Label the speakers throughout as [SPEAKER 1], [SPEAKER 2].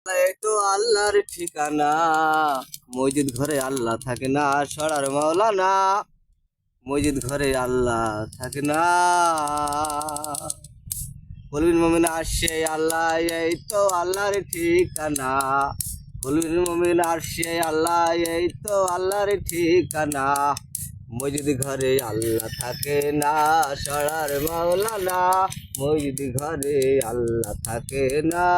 [SPEAKER 1] এই তো আল্লাহর ঠিকানা, মসজিদ ঘরে আল্লাহ থাকে না, সরার মাওলানা। মসজিদ ঘরে আল্লাহ থাকে না, কলবিল মুমিন আরশে আল্লাহ, এই তো আল্লাহর ঠিকানা। কলবিল মুমিন আরশে আল্লাহ, এই তো আল্লাহর ঠিকানা। মসজিদ ঘরে আল্লাহ থাকে না, সরার মাওলানা। মসজিদ ঘরে আল্লাহ থাকে না।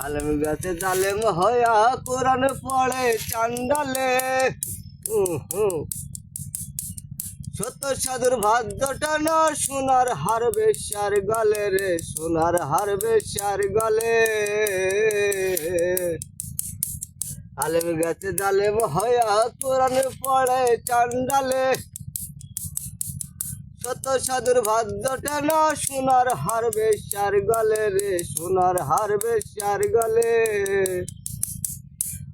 [SPEAKER 1] আলম গাছে জালেম হয়া কোরআন পড়ে চান্ডালে। সত্য সাধুর ভাগ্যটা না, সোনার হার বেশ্যার গলে রে, সোনার হার বেশ্যার গলে। আলেম গাছে জালেম হয়া কোরআন পড়ে চান্ডালে। সত্য সাধুর ভাগ্যটা না, সোনার হার বেশ্যার গলে রে, সোনার হার বেশ্যার গলে।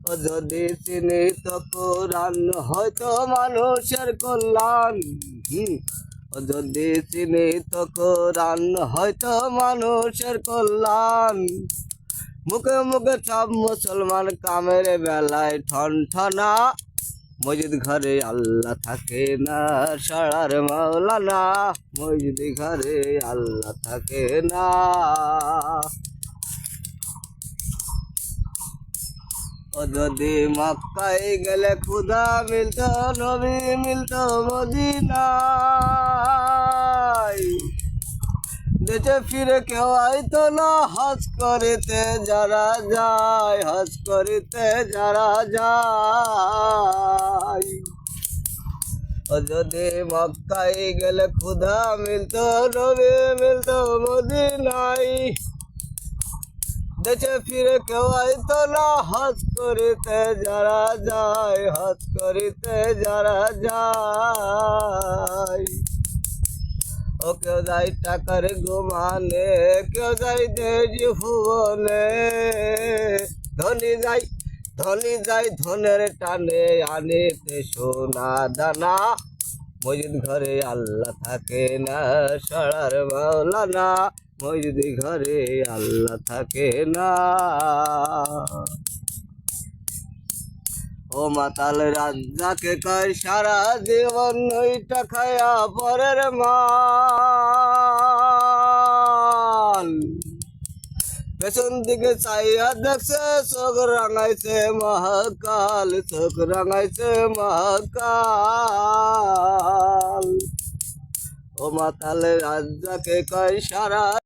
[SPEAKER 1] ও যদি চিনি তো কোরআন, হয়তো মানুষের কল্যাণ। ও যদি চিনি তো কোরআন, হয়তো মানুষের কল্যাণ। মুখে মুখে সব মুসলমান, কামের বেলায় ঠনঠনা। মসজিদ ঘরে আল্লাহ থাকে না, সরার মাওলানা। মসজিদ ঘরে আল্লাহ থাকে না। ও যদি মক্কায় গেলে খুদা মিলতো, নবী মিলতো মদিনায়। দেশে ফিরে কেউ আইতো না, হজ করিতে যারা যায়, হজ করিতে যারা যায়। ও যদি মক্কায় গেলে খুদা মিলতো, নবী মিলতো মদিনায়। দেশে ফিরে কেউ আইতো না, হজ করিতে যারা যায়, হজ করিতে যারা যায়। ও কেউ যায় টাকার গুমানে, কেউ যায় দেশ ভুবনে। ধনী যায় ধনের টানে, আনিতে সোনা দানা। মসজিদ ঘরে আল্লাহ থাকে না, সরার মাওলানা। মসজিদ ঘরে আল্লাহ থাকে না। ও মাতাল রাজ্জাকে কয় সারা জীবন ওইটা খায়া পরের মাল। পেছন দিকে চাইয়া দেখছে, চোখ রাঙাইছে মহাকাল, চোখ রাঙাইছে মহাকাল। ও মাতাল রাজ্জাকে কয় সারা